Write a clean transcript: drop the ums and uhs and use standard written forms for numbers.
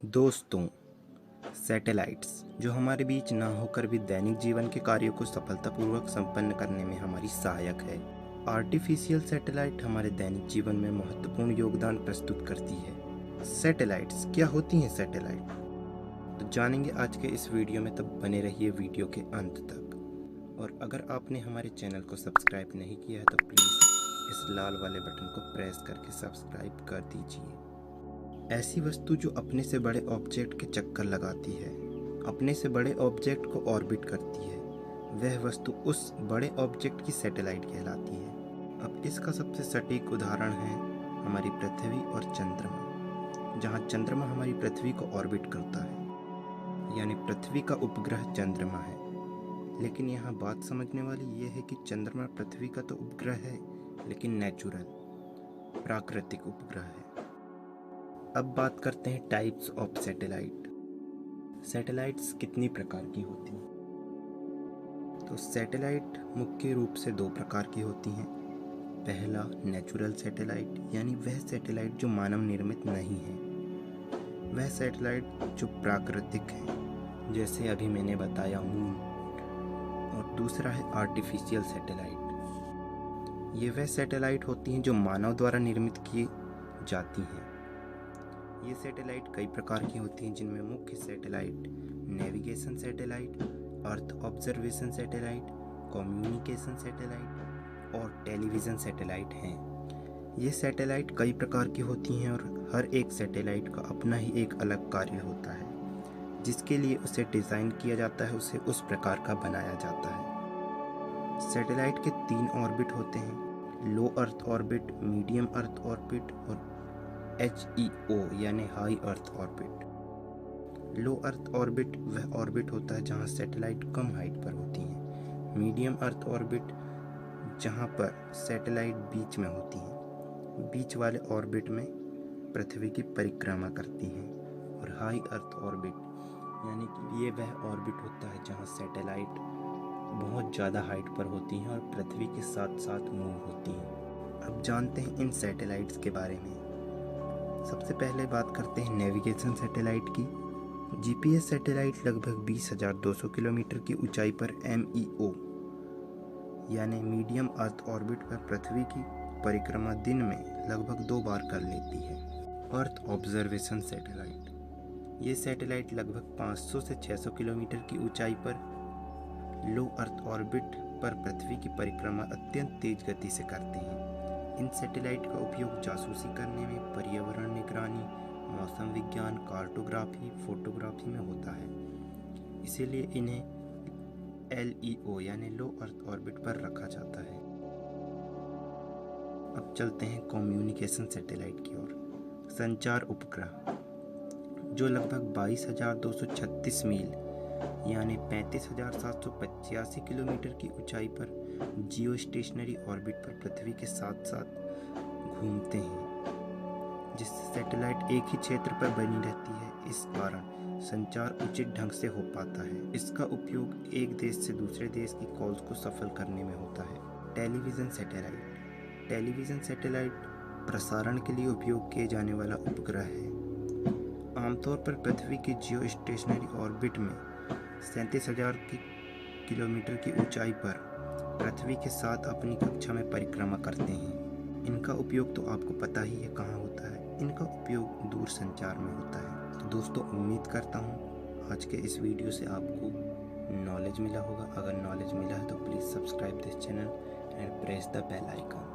दोस्तों, सैटेलाइट्स जो हमारे बीच ना होकर भी दैनिक जीवन के कार्यों को सफलतापूर्वक संपन्न करने में हमारी सहायक है। आर्टिफिशियल सैटेलाइट हमारे दैनिक जीवन में महत्वपूर्ण योगदान प्रस्तुत करती है। सैटेलाइट्स क्या होती हैं? सैटेलाइट तो जानेंगे आज के इस वीडियो में, तब बने रहिए वीडियो के अंत तक। और अगर आपने हमारे चैनल को सब्सक्राइब नहीं किया है तो प्लीज़ इस लाल वाले बटन को प्रेस करके सब्सक्राइब कर दीजिए। ऐसी वस्तु जो अपने से बड़े ऑब्जेक्ट के चक्कर लगाती है, अपने से बड़े ऑब्जेक्ट को ऑर्बिट करती है, वह वस्तु उस बड़े ऑब्जेक्ट की सैटेलाइट कहलाती है। अब इसका सबसे सटीक उदाहरण है हमारी पृथ्वी और चंद्रमा। जहाँ चंद्रमा हमारी पृथ्वी को ऑर्बिट करता है, यानी पृथ्वी का उपग्रह चंद्रमा है। लेकिन यहाँ बात समझने वाली ये है कि चंद्रमा पृथ्वी का तो उपग्रह है, लेकिन नेचुरल, प्राकृतिक उपग्रह है। अब बात करते हैं टाइप्स ऑफ सैटेलाइट। सैटेलाइट्स कितनी प्रकार की होती हैं? तो सैटेलाइट मुख्य रूप से दो प्रकार की होती हैं। पहला नेचुरल सैटेलाइट, यानी वह सैटेलाइट जो मानव निर्मित नहीं है, वह सैटेलाइट जो प्राकृतिक है, जैसे अभी मैंने बताया मून। और दूसरा है आर्टिफिशियल सैटेलाइट। ये वह सैटेलाइट होती हैं जो मानव द्वारा निर्मित की जाती हैं। ये सैटेलाइट कई प्रकार की होती हैं, जिनमें मुख्य satellite navigation satellite, earth observation satellite, communication satellite और टेलीविज़न सैटेलाइट हैं। ये सैटेलाइट कई प्रकार की होती हैं और हर एक सैटेलाइट का अपना ही एक अलग कार्य होता है। जिसके लिए उसे डिज़ाइन किया जाता है, उसे उस प्रकार का बनाया जाता है। सैटेलाइट के 3 ऑर्बिट होते हैं: low earth orbit, medium earth orbit और HEO यानी high earth orbit. Low earth orbit वह ऑर्बिट होता है जहां सैटेलाइट कम हाइट पर होती हैं। मीडियम अर्थ ऑर्बिट जहां पर सैटेलाइट बीच में होती हैं। बीच वाले ऑर्बिट में पृथ्वी की परिक्रमा करती हैं। और हाई अर्थ ऑर्बिट यानी कि ये वह ऑर्बिट होता है जहां सैटेलाइट बहुत ज़्यादा हाइट पर होती हैं और पृथ्वी के साथ साथ मूव होती हैं। अब जानते हैं इन सैटेलाइट्स के बारे में। सबसे पहले बात करते हैं नेविगेशन सैटेलाइट की। GPS सैटेलाइट लगभग 20,200 किलोमीटर की ऊंचाई पर MEO यानी मीडियम अर्थ ऑर्बिट पर पृथ्वी की परिक्रमा दिन में लगभग 2 बार कर लेती है। अर्थ ऑब्जर्वेशन सैटेलाइट, ये सैटेलाइट लगभग 500 से 600 किलोमीटर की ऊंचाई पर लो अर्थ ऑर्बिट पर पृथ्वी की परिक्रमा अत्यंत तेज गति से करते हैं। इन सैटेलाइट का उपयोग जासूसी करने में, पर्यावरण निगरानी, मौसम विज्ञान, कार्टोग्राफी, फोटोग्राफी में होता है। इसीलिए इन्हें LEO यानी लो अर्थ ऑर्बिट पर रखा जाता है। अब चलते हैं कम्युनिकेशन सैटेलाइट की ओर। संचार उपग्रह जो लगभग 22,236 मील यानी 35,785 किलोमीटर की ऊंचाई पर जियो स्टेशनरी ऑर्बिट पर पृथ्वी के साथ साथ घूमते हैं, जिससे सैटेलाइट एक ही क्षेत्र पर बनी रहती है। इस कारण संचार उचित ढंग से हो पाता है। इसका उपयोग एक देश से दूसरे देश की कॉल्स को सफल करने में होता है। टेलीविज़न सैटेलाइट, टेलीविज़न सैटेलाइट प्रसारण के लिए उपयोग किए जाने वाला उपग्रह है। आमतौर पर पृथ्वी की जियो स्टेशनरी ऑर्बिट में 37,000 किलोमीटर की ऊंचाई पर पृथ्वी के साथ अपनी कक्षा में परिक्रमा करते हैं। इनका उपयोग तो आपको पता ही है कहाँ होता है। इनका उपयोग दूर संचार में होता है। तो दोस्तों, उम्मीद करता हूँ आज के इस वीडियो से आपको नॉलेज मिला होगा। अगर नॉलेज मिला है तो please subscribe this channel and press the bell icon.